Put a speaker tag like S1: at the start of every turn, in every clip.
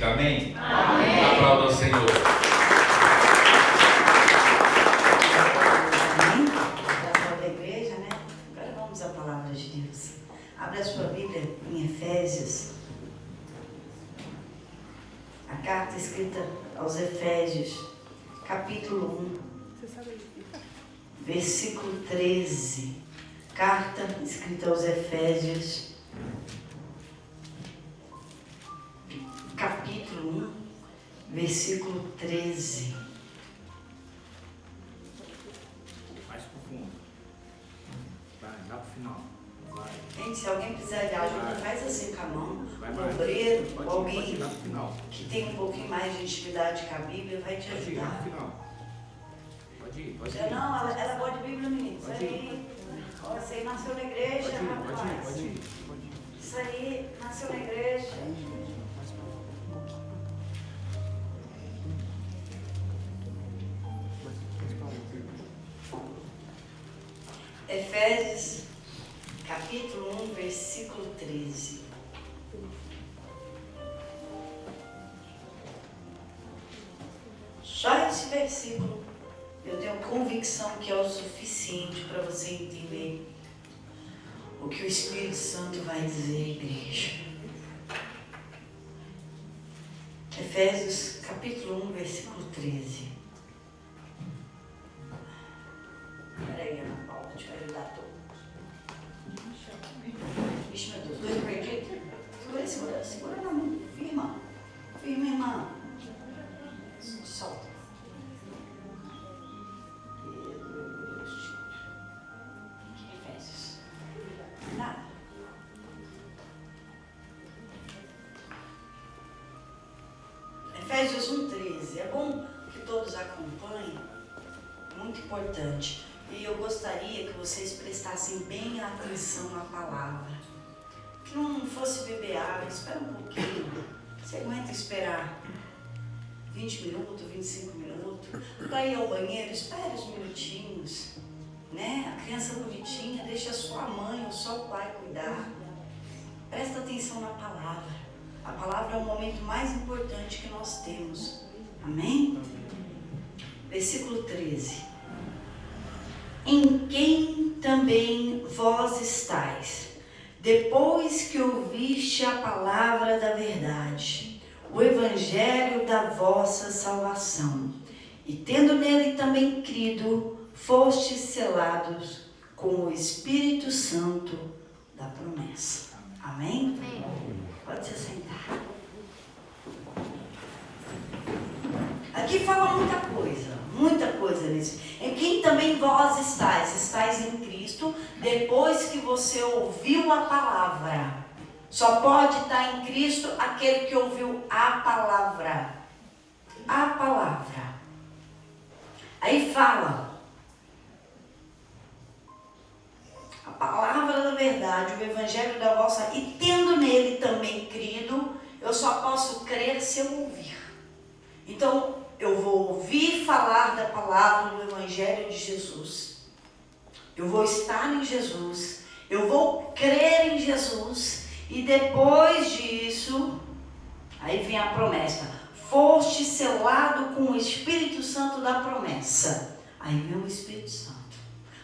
S1: diga amém?
S2: Amém.
S1: Aplauda ao Senhor.
S3: Amém? Oração da igreja, né? Agora vamos à palavra de Deus. Abre a sua Bíblia em Efésios. A carta escrita aos Efésios, capítulo 1, versículo 13. Carta escrita aos Efésios, capítulo 1, versículo 13.
S2: Mais profundo. Vai, dá pro final. Vai.
S3: Gente, se alguém precisar de ajuda, faz assim com a mão.
S2: Vai
S3: Um
S2: mais.
S3: obreiro,
S2: Pode
S3: alguém
S2: ir lá pro final.
S3: que tem um pouquinho mais de intimidade com a Bíblia vai te
S2: Pode ir lá pro
S3: ajudar.
S2: final. Pode ir, pode
S3: Você
S2: ir.
S3: não, ela gosta de Bíblia, menino. Isso
S2: Pode ir.
S3: aí. Ó, você aí nasceu na igreja,
S2: Pode ir,
S3: rapaz.
S2: pode ir.
S3: Isso aí, nasceu na igreja. Efésios, capítulo 1, versículo 13. Só esse versículo, eu tenho convicção que é o suficiente para você entender o que o Espírito Santo vai dizer à igreja. Efésios, capítulo 1, versículo 13. Peraí, Ana Paula, deixa eu ajudar todos. Ixi, meu Deus, dois perdidos. Segura na mão. Firma, irmã. Solta. Efésios. Nada. Efésios 1,13. É bom que todos acompanhem. Muito importante. E eu gostaria que vocês prestassem bem atenção na palavra. Que não fosse beber água, espera um pouquinho. Você aguenta esperar 20 minutos, 25 minutos. Para ir ao banheiro, espere uns minutinhos. Né? A criança bonitinha, deixa a sua mãe ou só o pai cuidar. Presta atenção na palavra. A palavra é o momento mais importante que nós temos. Amém? Versículo 13. Em quem também vós estáis, depois que ouviste a palavra da verdade, o evangelho da vossa salvação, e tendo nele também crido, fostes selados com o Espírito Santo da promessa. Amém? Amém. Pode se sentar. Aqui fala muita coisa nisso. Em quem também vós estáis em Cristo, depois que você ouviu a palavra. Só pode estar em Cristo aquele que ouviu a palavra. A palavra. Aí fala. A palavra da verdade, o evangelho da vossa, e tendo nele também crido, eu só posso crer se eu ouvir. Então, eu vou ouvir falar da palavra do evangelho de Jesus. Eu vou estar em Jesus. Eu vou crer em Jesus. E depois disso, aí vem a promessa. Foste selado com o Espírito Santo da promessa. Aí vem o Espírito Santo.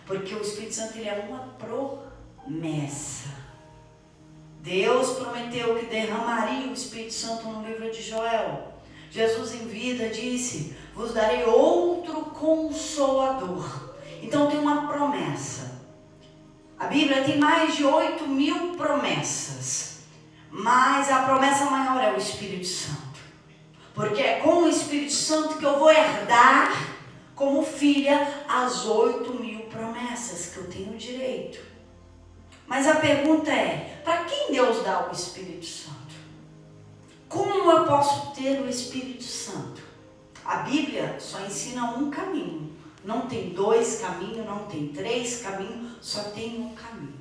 S3: Porque o Espírito Santo ele é uma promessa. Deus prometeu que derramaria o Espírito Santo no livro de Joel. Jesus em vida disse, vos darei outro Consolador. Então tem uma promessa. A Bíblia tem mais de 8.000 promessas. Mas a promessa maior é o Espírito Santo. Porque é com o Espírito Santo que eu vou herdar, como filha, as 8.000 promessas que eu tenho direito. Mas a pergunta é, para quem Deus dá o Espírito Santo? Como eu posso ter o Espírito Santo? A Bíblia só ensina um caminho. Não tem 2 caminhos, não tem 3 caminhos, só tem um caminho.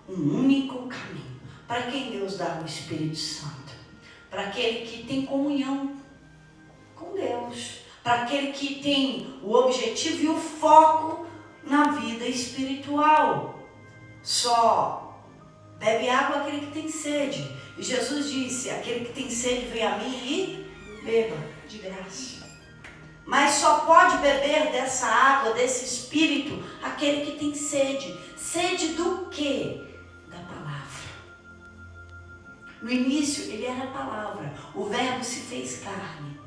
S3: Um único caminho. Para quem Deus dá o Espírito Santo? Para aquele que tem comunhão com Deus. Para aquele que tem o objetivo e o foco na vida espiritual. Só bebe água aquele que tem sede. E Jesus disse, aquele que tem sede, venha a mim e beba de graça. Mas só pode beber dessa água, desse Espírito, aquele que tem sede. Sede do quê? Da palavra. No início, ele era a palavra. O verbo se fez carne.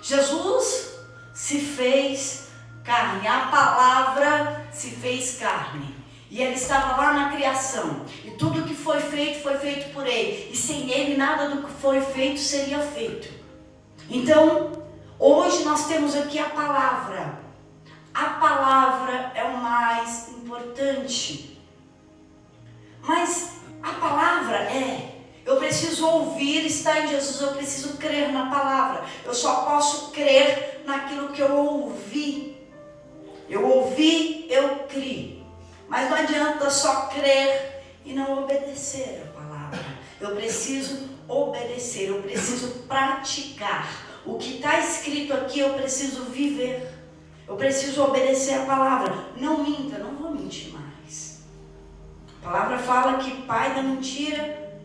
S3: Jesus se fez carne. A palavra se fez carne. E ele estava lá na criação. E tudo que foi feito por ele. E sem ele, nada do que foi feito seria feito. Então, hoje nós temos aqui a palavra. A palavra é o mais importante. Mas a palavra eu preciso ouvir, estar em Jesus, eu preciso crer na palavra. Eu só posso crer naquilo que eu ouvi. Eu ouvi, eu criei. Mas não adianta só crer e não obedecer a palavra. Eu preciso obedecer, eu preciso praticar. O que está escrito aqui eu preciso viver. Eu preciso obedecer a palavra. Não minta, não vou mentir mais. A palavra fala que pai da mentira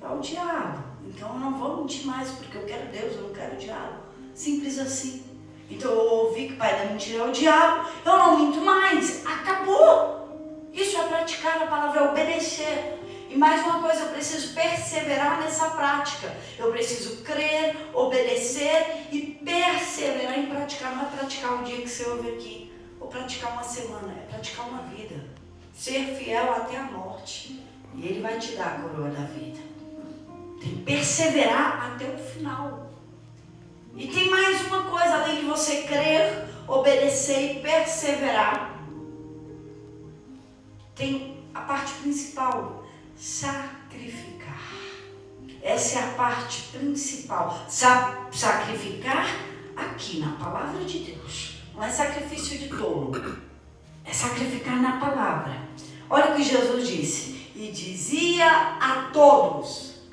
S3: é o diabo. Então eu não vou mentir mais, porque eu quero Deus, eu não quero o diabo. Simples assim. Então eu ouvi que pai da mentira é o diabo, eu não minto mais. Acabou. Isso é praticar a palavra, é obedecer. E mais uma coisa, eu preciso perseverar nessa prática. Eu preciso crer, obedecer e perseverar em praticar. Não é praticar um dia que você ouve aqui, ou praticar uma semana, é praticar uma vida. Ser fiel até a morte. E ele vai te dar a coroa da vida. Tem que perseverar até o final. E tem mais uma coisa, além de você crer, obedecer e perseverar. Tem a parte principal, sacrificar. Essa é a parte principal. Sacrificar aqui na palavra de Deus. Não é sacrifício de tolo. É sacrificar na palavra. Olha o que Jesus disse. E dizia a todos,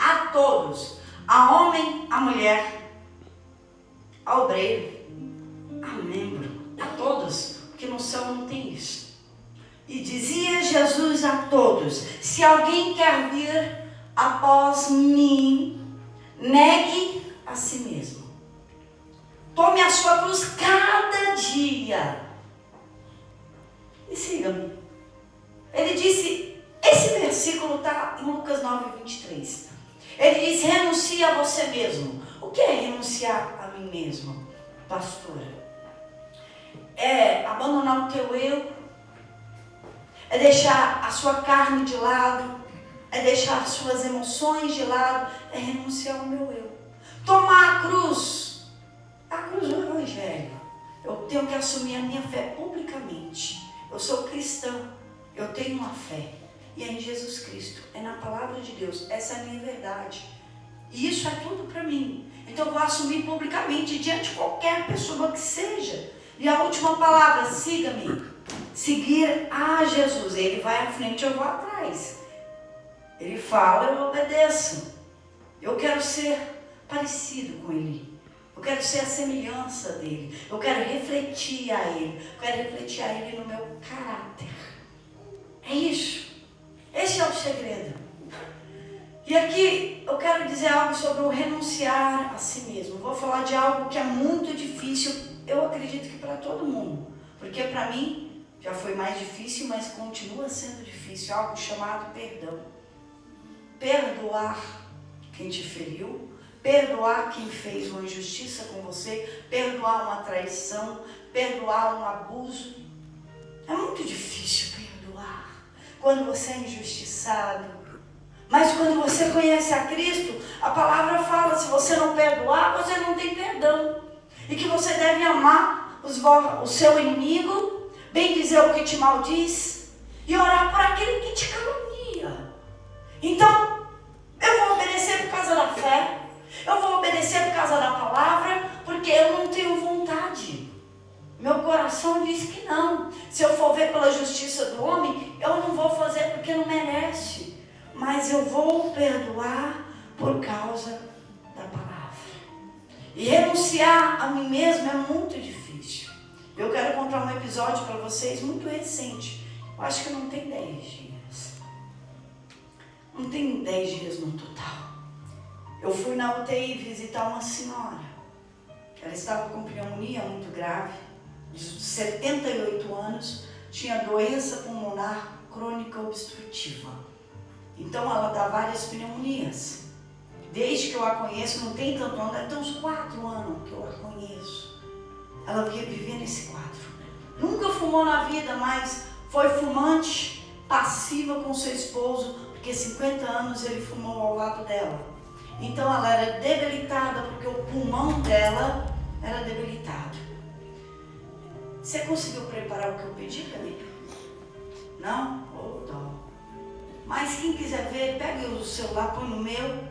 S3: a homem, a mulher, a obreiro, a membro, a todos, porque no céu não tem isso. E dizia Jesus a todos, se alguém quer vir após mim, negue a si mesmo. Tome a sua cruz cada dia e siga-me. Ele disse, esse versículo está em Lucas 9:23. Ele diz, renuncie a você mesmo. O que é renunciar a mim mesmo, pastora? É abandonar o teu eu, é deixar a sua carne de lado, é deixar as suas emoções de lado, é renunciar ao meu eu. Tomar a cruz do Evangelho. Eu tenho que assumir a minha fé publicamente. Eu sou cristã, eu tenho uma fé. E é em Jesus Cristo, é na palavra de Deus, essa é a minha verdade. E isso é tudo para mim. Então eu vou assumir publicamente diante de qualquer pessoa que seja. E a última palavra, siga-me. Seguir a Jesus. Ele vai à frente, eu vou atrás. Ele fala, eu obedeço. Eu quero ser parecido com Ele. Eu quero ser a semelhança dEle. Eu quero refletir a Ele. Eu quero refletir a Ele no meu caráter. É isso. Esse é o segredo. E aqui eu quero dizer algo sobre o renunciar a si mesmo. Vou falar de algo que é muito difícil. Eu acredito que para todo mundo. Porque para mim já foi mais difícil, mas continua sendo difícil. Algo chamado perdão. Perdoar quem te feriu. Perdoar quem fez uma injustiça com você. Perdoar uma traição. Perdoar um abuso. É muito difícil perdoar quando você é injustiçado. Mas quando você conhece a Cristo, a palavra fala, se você não perdoar, você não tem perdão. E que você deve amar o seu inimigo, bem dizer o que te maldiz, e orar por aquele que te calunia. Então, eu vou obedecer por causa da fé, eu vou obedecer por causa da palavra, porque eu não tenho vontade. Meu coração diz que não. Se eu for ver pela justiça do homem, eu não vou fazer porque não merece. Mas eu vou perdoar por causa da palavra. E renunciar a mim mesmo é muito difícil. Eu quero contar um episódio para vocês muito recente. Eu acho que não tem 10 dias. não tem 10 dias no total. Eu fui na UTI visitar uma senhora. Ela estava com pneumonia muito grave, de 78 anos, tinha doença pulmonar crônica obstrutiva. Então ela dá várias pneumonias. Desde que eu a conheço, não tem tanto ano, deve ter uns 4 anos que eu a conheço. Ela veio viver nesse quadro. Nunca fumou na vida, mas foi fumante passiva com seu esposo, porque 50 anos ele fumou ao lado dela. Então ela era debilitada, porque o pulmão dela era debilitado. Você conseguiu preparar o que eu pedi, Camila? Não? Oh, dó. Mas quem quiser ver, pega o celular, põe no meu,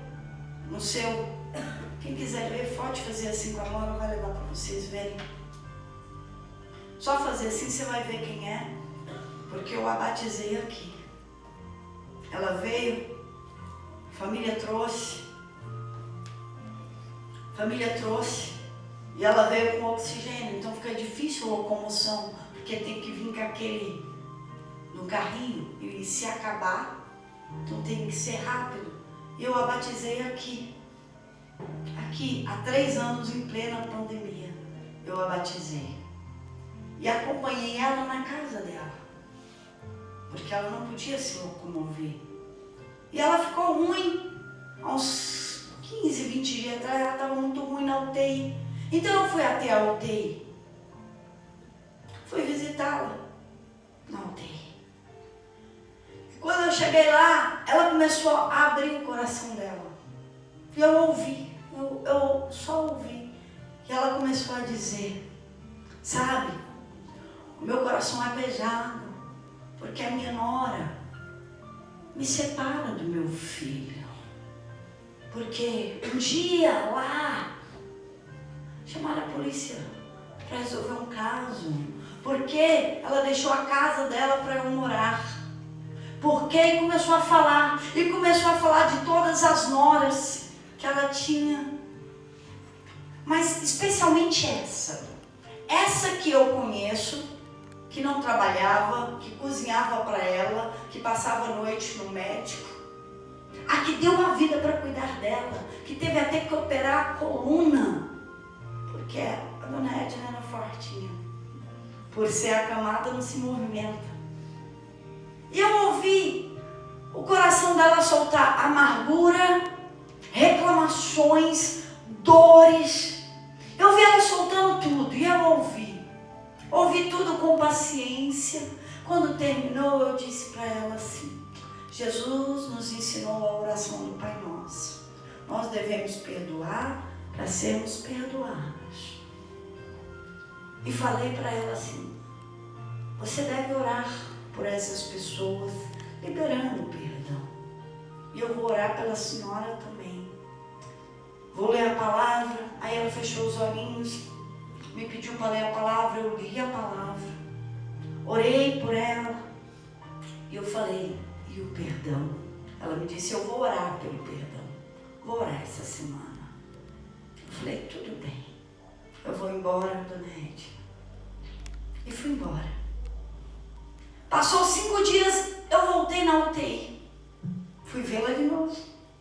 S3: no seu. Quem quiser ver, pode fazer assim com a mão, ela vai levar para vocês verem. Só fazer assim, você vai ver quem é, porque eu a batizei aqui. Ela veio, família trouxe, e ela veio com oxigênio, então fica difícil a locomoção, porque tem que vir com aquele no carrinho, e se acabar, então tem que ser rápido. E eu a batizei aqui, há 3 anos, em plena pandemia, eu a batizei. E acompanhei ela na casa dela, porque ela não podia se locomover. E ela ficou ruim, há uns 15, 20 dias atrás, ela estava muito ruim na UTI. Então eu fui até a UTI, fui visitá-la na UTI. E quando eu cheguei lá, ela começou a abrir o coração dela. E eu ouvi, eu só ouvi. E ela começou a dizer, sabe, o meu coração é pesado, porque a minha nora me separa do meu filho. Porque um dia lá, chamaram a polícia para resolver um caso. Porque ela deixou a casa dela para eu morar. Porque e começou a falar de todas as noras que ela tinha. Mas especialmente essa que eu conheço, que não trabalhava, que cozinhava para ela, que passava a noite no médico, a que deu a vida para cuidar dela, que teve até que operar a coluna, porque a dona Edna era fortinha, por ser acamada não se movimenta. E eu ouvi o coração dela soltar amargura, reclamações, dores. Eu vi ela soltando tudo e eu ouvi tudo com paciência. Quando terminou, eu disse para ela assim, Jesus nos ensinou a oração do Pai Nosso. Nós devemos perdoar para sermos perdoados. E falei para ela assim, você deve orar por essas pessoas, liberando o perdão. E eu vou orar pela senhora também. Vou ler a palavra. Aí ela fechou os olhinhos, me pediu para ler a palavra, eu li a palavra, orei por ela, e eu falei, e o perdão? Ela me disse, eu vou orar pelo perdão, vou orar essa semana. Eu falei, tudo bem, eu vou embora, dona Edna. E fui embora. Passou 5 dias, eu voltei na UTI, fui vê-la de novo,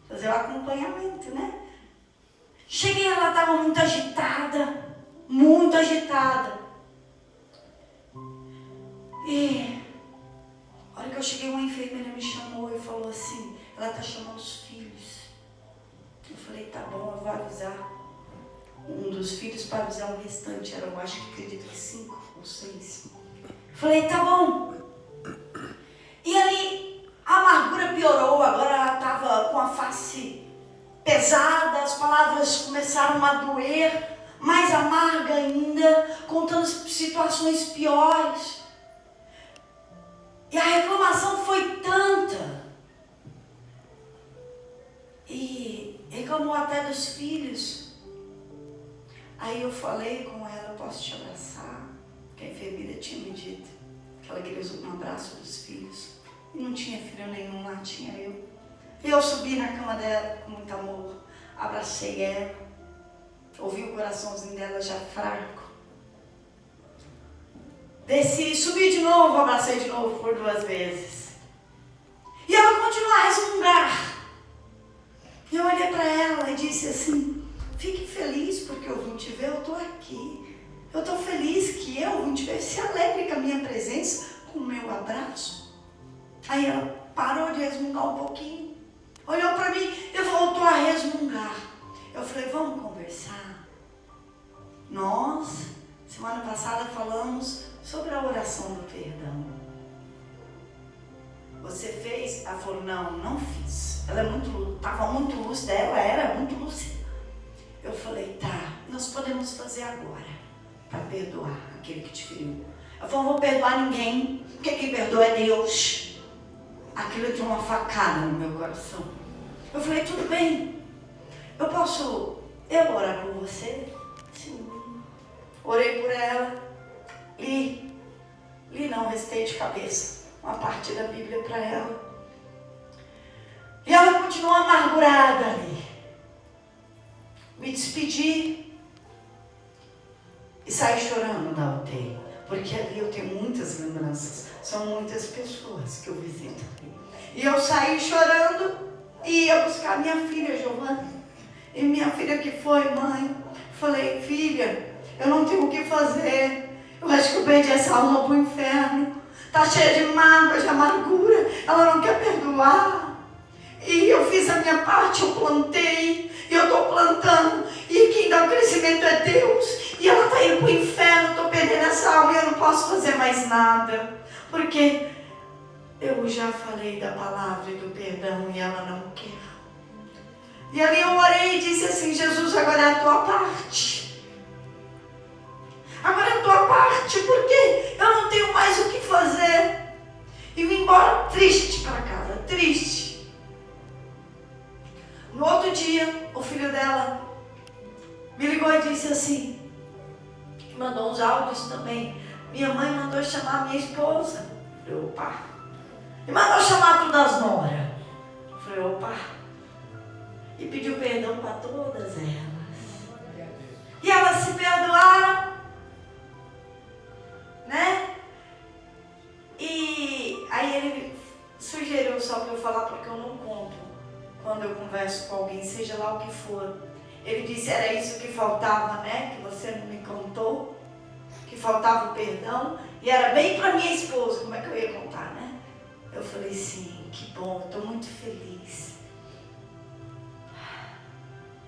S3: fazer o acompanhamento, né? Cheguei, ela estava muito agitada. E a hora que eu cheguei, uma enfermeira me chamou e falou assim, ela está chamando os filhos. Eu falei, tá bom, eu vou avisar um dos filhos para avisar o restante. Eu acho que acredito que 5 ou 6. Eu falei, tá bom. E aí a amargura piorou, agora ela estava com a face pesada, as palavras começaram a doer, mais amarga ainda, contando situações piores. E a reclamação foi tanta. E reclamou até dos filhos. Aí eu falei com ela, posso te abraçar? Que a enfermeira tinha me dito que ela queria um abraço dos filhos. E não tinha filho nenhum lá, tinha eu. E eu subi na cama dela com muito amor, abracei ela, ouvi o coraçãozinho dela já fraco. Desci, subi de novo, abracei de novo por 2 vezes. E ela continuou a resmungar. E eu olhei para ela e disse assim: fique feliz porque eu vim te ver, eu estou aqui. Eu estou feliz que eu vim te ver. Se alegre com a minha presença, com o meu abraço. Aí ela parou de resmungar um pouquinho, olhou para mim e voltou a resmungar. Eu falei: vamos conversar? Nós, semana passada, falamos sobre a oração do perdão. Você fez? Ela falou: não fiz. Ela estava muito lúcida, ela era muito lúcida. Eu falei: tá, nós podemos fazer agora para perdoar aquele que te feriu. Ela falou: não vou perdoar ninguém, porque quem perdoa é Deus. Aquilo tinha uma facada no meu coração. Eu falei: tudo bem, eu posso orar por você? Sim. Orei por ela, li não, recitei de cabeça uma parte da Bíblia para ela. E ela continuou amargurada ali. Me despedi e saí chorando da UTI, porque ali eu tenho muitas lembranças, são muitas pessoas que eu visito ali. E eu saí chorando e ia buscar minha filha, Giovana. E minha filha que foi: mãe, falei: filha, eu não tenho o que fazer, eu acho que eu perdi essa alma para o inferno, está cheia de mágoa, de amargura, ela não quer perdoar. E eu fiz a minha parte, eu plantei, e eu estou plantando, e quem dá o crescimento é Deus, e ela está indo para o inferno, estou perdendo essa alma e eu não posso fazer mais nada, porque eu já falei da palavra e do perdão e ela não quer. E ali eu orei e disse assim: Jesus, agora é a tua parte. Agora é a tua parte, porque eu não tenho mais o que fazer. E vim embora triste para casa, triste. No outro dia, o filho dela me ligou e disse assim, mandou uns áudios também: minha mãe mandou chamar minha esposa. Eu falei: opa. E mandou chamar todas as noras. Eu falei: opa. E pediu perdão para todas elas. E elas se perdoaram, né? E aí ele sugeriu só para eu falar, porque eu não conto quando eu converso com alguém, seja lá o que for. Ele disse: era isso que faltava, né? Que você não me contou, que faltava o perdão. E era bem para minha esposa. Como é que eu ia contar, né? Eu falei: sim, que bom, estou muito feliz.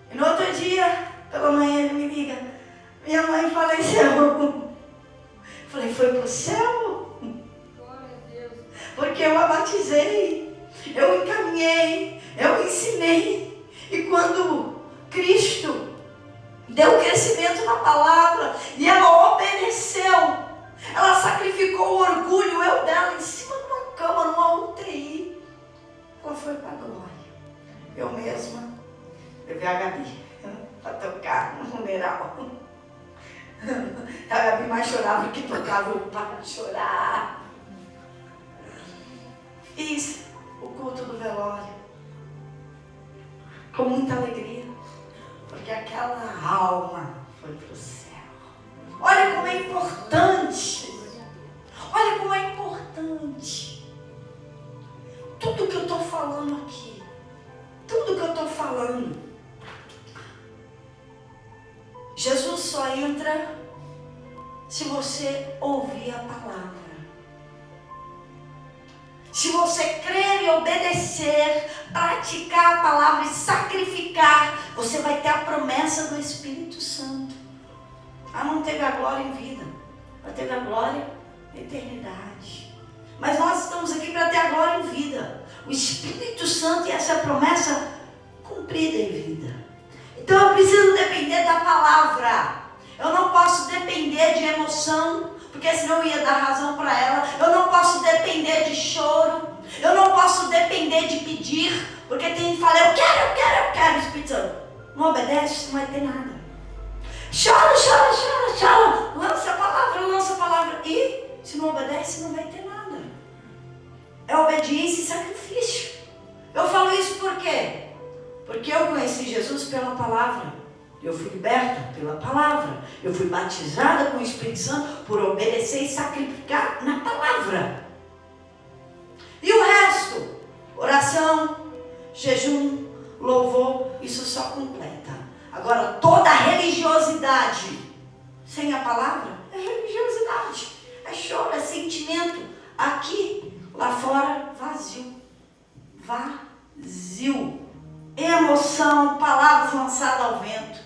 S3: E no outro dia, pela manhã, ele me liga: minha mãe faleceu. Eu falei: foi pro céu? Porque eu a batizei, eu encaminhei, eu ensinei. E quando Cristo deu crescimento na palavra e ela obedeceu, ela sacrificou o orgulho, eu dela, em cima de uma cama, numa UTI. Ela foi para a glória. Eu mesma levei a Gabi para tocar no funeral. A Gabi mais chorava do que tocava, o pai chorar. Fiz o culto do velório com muita alegria, porque aquela alma foi para o céu. Olha como é importante. Olha como é importante. Tudo que eu estou falando aqui, tudo que eu estou falando, Jesus só entra se você ouvir a palavra. Se você crer e obedecer, praticar a palavra e sacrificar, você vai ter a promessa do Espírito Santo. Ah, não teve a glória em vida, mas teve a glória na eternidade. Mas nós estamos aqui para ter a glória em vida. O Espírito Santo e essa promessa cumprida em vida. Então eu preciso depender da palavra. Eu não posso depender de emoção, porque senão eu ia dar razão para ela. Eu não posso depender de choro. Eu não posso depender de pedir, porque tem gente que fala: eu quero, Espírito Santo. Não obedece, não vai ter nada. Chora. Lança a palavra. E se não obedece, não vai ter nada. É obediência e sacrifício. Eu falo isso por quê? Porque eu conheci Jesus pela palavra. Eu fui liberta pela palavra. Eu fui batizada com o Espírito Santo por obedecer e sacrificar na palavra. E o resto? Oração, jejum, louvor, isso só completa. Agora, toda religiosidade sem a palavra é religiosidade. É choro, é sentimento. Aqui, lá fora, vazio. Vazio. Emoção, palavras lançadas ao vento.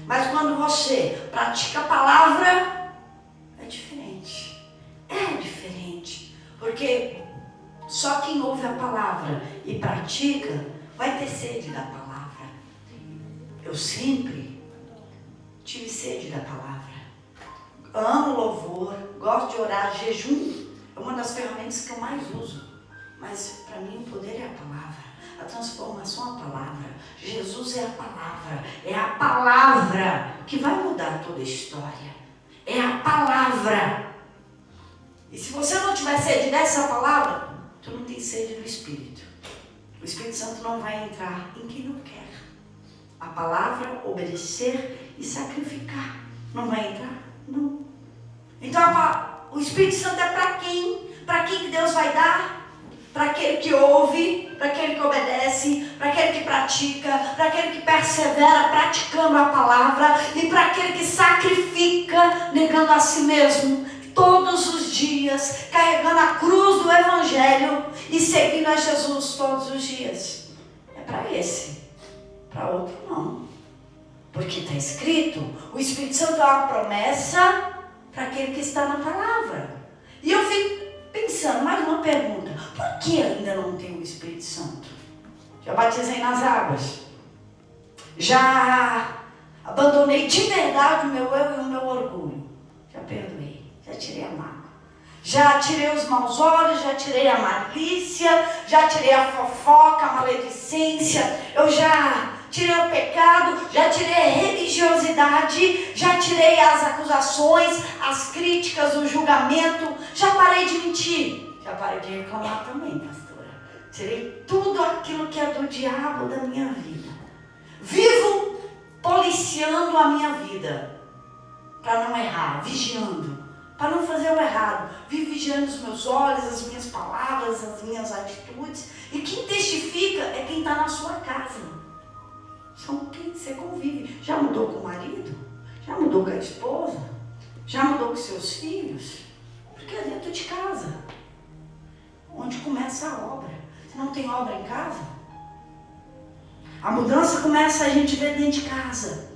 S3: Mas quando você pratica a palavra, é diferente. É diferente. Porque só quem ouve a palavra e pratica vai ter sede da palavra. Eu sempre tive sede da palavra. Amo louvor, gosto de orar, jejum é uma das ferramentas que eu mais uso. Mas para mim o poder é a palavra, a transformação é a palavra. Jesus é a palavra. É a palavra que vai mudar toda a história. É a palavra. E se você não tiver sede dessa palavra, tu não tem sede do Espírito. O Espírito Santo não vai entrar em quem não quer. A palavra, obedecer e sacrificar. Não vai entrar? Não. Então o Espírito Santo é para quem? Para quem que Deus vai dar? Para aquele que ouve, para aquele que obedece, para aquele que pratica, para aquele que persevera praticando a palavra e para aquele que sacrifica, negando a si mesmo todos os dias, carregando a cruz do Evangelho e seguindo a Jesus todos os dias. É para esse, para outro não. Porque está escrito, o Espírito Santo é uma promessa para aquele que está na palavra. E eu fico pensando, mais uma pergunta, por que ainda não tem o Espírito Santo? Já batizei nas águas, já abandonei de verdade o meu eu e o meu orgulho, já perdoei, já tirei a mágoa, já tirei os maus olhos, já tirei a malícia, já tirei a fofoca, a maledicência, eu já tirei o pecado, já tirei a religiosidade, já tirei as acusações, as críticas, o julgamento, já parei de mentir, já parei de reclamar também, pastora. Tirei tudo aquilo que é do diabo da minha vida. Vivo policiando a minha vida, para não errar, vigiando, para não fazer o errado. Vivo vigiando os meus olhos, as minhas palavras, as minhas atitudes. E quem testifica é quem está na sua casa. São quem você convive. Já mudou com o marido? Já mudou com a esposa? Já mudou com seus filhos? Porque é dentro de casa, onde começa a obra. Se não tem obra em casa, a mudança começa a gente ver dentro de casa.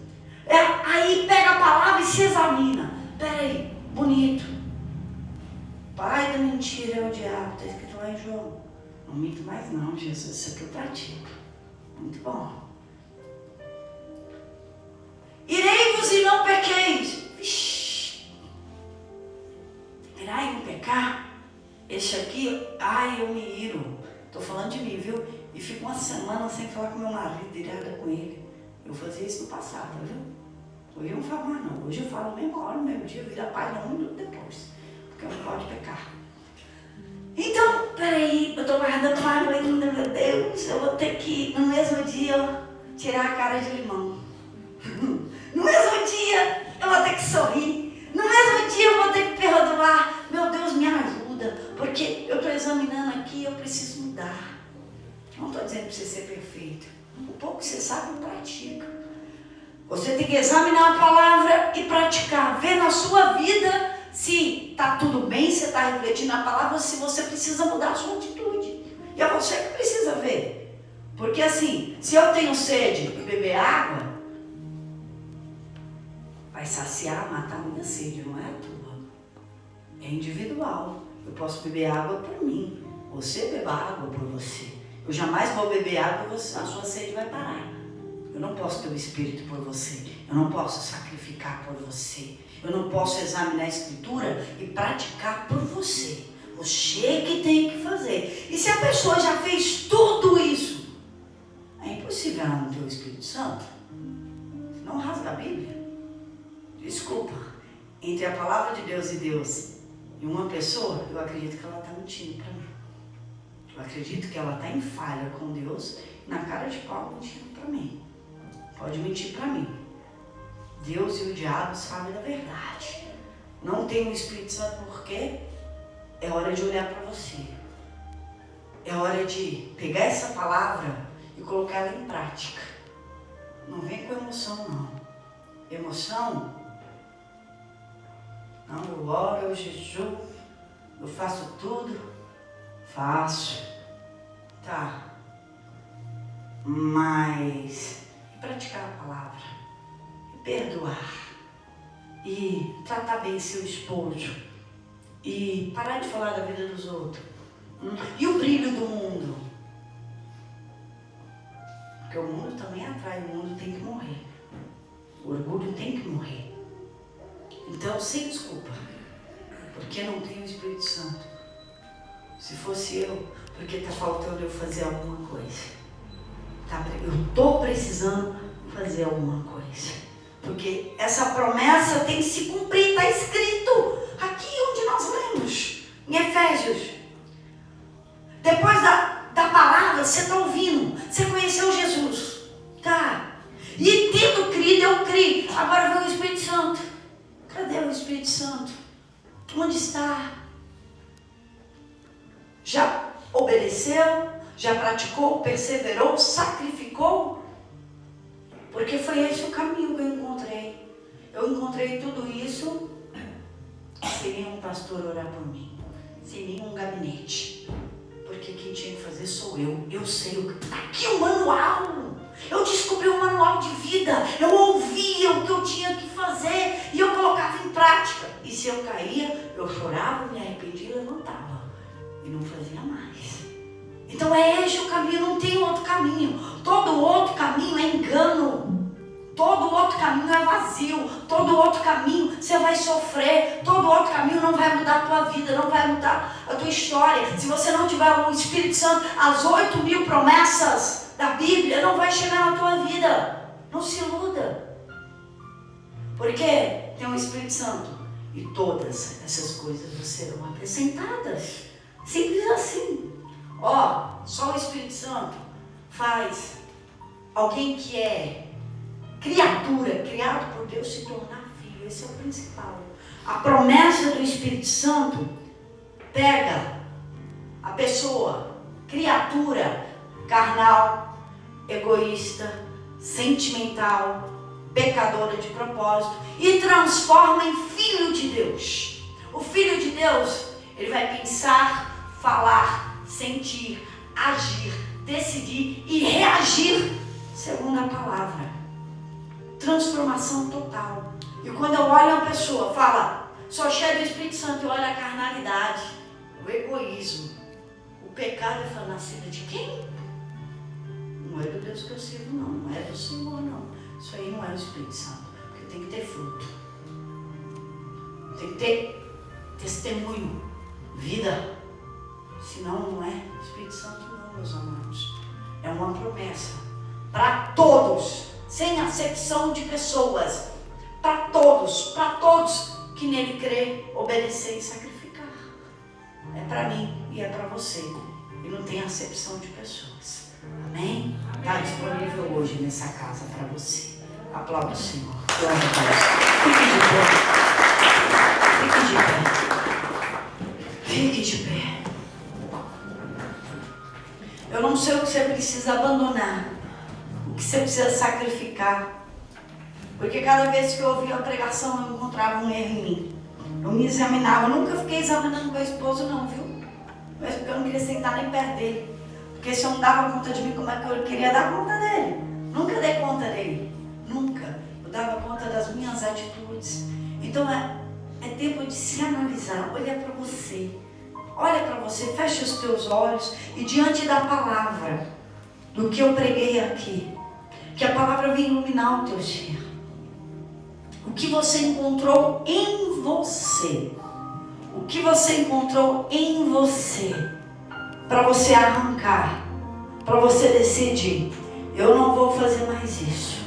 S3: Aí pega a palavra e se examina. Peraí, bonito. Pai da mentira é o diabo. Está escrito lá em João. Não minto mais não, Jesus. Isso aqui eu pratico. Muito bom. Irei-vos e não pequeis. Vixi. Irai e não pecar. Este aqui, eu me iro. Estou falando de mim, viu? E fico uma semana sem falar com meu marido, irada com ele. Eu fazia isso no passado, viu? Hoje eu não falo mais não. Hoje eu falo mesmo hora, no mesmo dia, vira paz, não, 1 minuto depois. Porque eu não posso pecar. Então, peraí, eu estou guardando mágoa ainda, meu Deus. Eu vou ter que, no mesmo dia, tirar a cara de limão. No mesmo dia, eu vou ter que sorrir. No mesmo dia, eu vou ter que perdoar. Meu Deus, me ajuda. Porque eu estou examinando aqui, eu preciso mudar. Não estou dizendo para você ser perfeito. Um pouco que você sabe, pratica. Você tem que examinar a palavra e praticar. Ver na sua vida se está tudo bem, se está refletindo a palavra, ou se você precisa mudar a sua atitude. E é você que precisa ver. Porque assim, se eu tenho sede e beber água, vai saciar, matar a minha sede, não é a tua. É individual. Eu posso beber água por mim. Você beba água por você. Eu jamais vou beber água, a sua sede vai parar. Eu não posso ter o Espírito por você. Eu não posso sacrificar por você. Eu não posso examinar a Escritura e praticar por você. Você que tem que fazer. E se a pessoa já fez tudo isso, é impossível ela não ter o Espírito Santo. Não rasga a Bíblia. Desculpa. Entre a palavra de Deus e Deus e uma pessoa, eu acredito que ela está mentindo para mim. Eu acredito que ela está em falha com Deus, na cara de pau mentindo para mim. Pode mentir para mim. Deus e o diabo sabem da verdade. Não tem o Espírito Santo porque é hora de olhar para você. é hora de pegar essa palavra e colocar ela em prática. Não vem com emoção, não. Emoção? Não, eu oro, eu jejuo, eu faço tudo. Faço. Tá. Mas praticar a palavra, perdoar, e tratar bem seu esposo, e parar de falar da vida dos outros. E o brilho do mundo? Porque o mundo também atrai, o mundo tem que morrer. O orgulho tem que morrer. Então, sem desculpa, porque não tem o Espírito Santo. Se fosse eu, porque está faltando eu fazer alguma coisa. Eu estou precisando fazer alguma coisa. Porque essa promessa tem que se cumprir, está escrito aqui onde nós lemos, em Efésios. Depois da palavra, você está ouvindo, você conheceu Jesus, tá? E tendo crido, eu criei. Agora vem o Espírito Santo. Cadê o Espírito Santo? Onde está? Já obedeceu? Já praticou? Perseverou? Sacrificou? Porque foi esse o caminho que eu encontrei. Eu encontrei tudo isso sem nenhum pastor orar por mim, sem nenhum gabinete. Porque quem tinha que fazer sou eu. Eu sei o que está aqui, o manual. Eu descobri um manual de vida. Eu ouvia o que eu tinha que fazer e eu colocava em prática. E se eu caía, eu chorava, me arrependia e levantava. E não fazia mais. Então é esse o caminho, não tem outro caminho. Todo outro caminho é engano. Todo outro caminho é vazio. Todo outro caminho você vai sofrer. Todo outro caminho não vai mudar a tua vida, não vai mudar a tua história. Se você não tiver o Espírito Santo, as 8.000 promessas da Bíblia não vai chegar na tua vida. Não se iluda. Porque tem o Espírito Santo. E todas essas coisas serão acrescentadas. Simples assim. Só o Espírito Santo faz alguém que é criatura, criado por Deus, se tornar filho. Esse é o principal. A promessa do Espírito Santo pega a pessoa, criatura, carnal, egoísta, sentimental, pecadora de propósito, e transforma em filho de Deus. O filho de Deus, ele vai pensar, falar, sentir, agir, decidir e reagir segundo a palavra. Transformação total. E quando eu olho uma pessoa, fala, sou cheio do Espírito Santo, eu olho a carnalidade, o egoísmo, o pecado, e falo, nascida de quem? Não é do Deus que eu sirvo, não é do Senhor, não. Isso aí não é o Espírito Santo, porque tem que ter fruto, tem que ter testemunho, vida. Senão não é Espírito Santo, não, meus amados. É uma promessa para todos, sem acepção de pessoas, para todos que nele crê, obedecer e sacrificar. É para mim e é para você. E não tem acepção de pessoas. Amém? Está disponível hoje nessa casa para você. Aplauda o Senhor. Glória a Deus. Fique de pé. Fique de pé. Fique de pé. Eu não sei o que você precisa abandonar, o que você precisa sacrificar. Porque cada vez que eu ouvia a pregação, eu encontrava um erro em mim. Eu me examinava. Eu nunca fiquei examinando meu esposo, não, viu? Mas porque eu não queria sentar nem perto dele. Porque se eu não dava conta de mim, como é que eu queria dar conta dele? Nunca dei conta dele. Nunca. Eu dava conta das minhas atitudes. Então é tempo de se analisar. Olha para você. Olha para você, fecha os teus olhos e diante da palavra, do que eu preguei aqui, que a palavra venha iluminar o teu ser. O que você encontrou em você, o que você encontrou em você, para você arrancar, para você decidir, eu não vou fazer mais isso.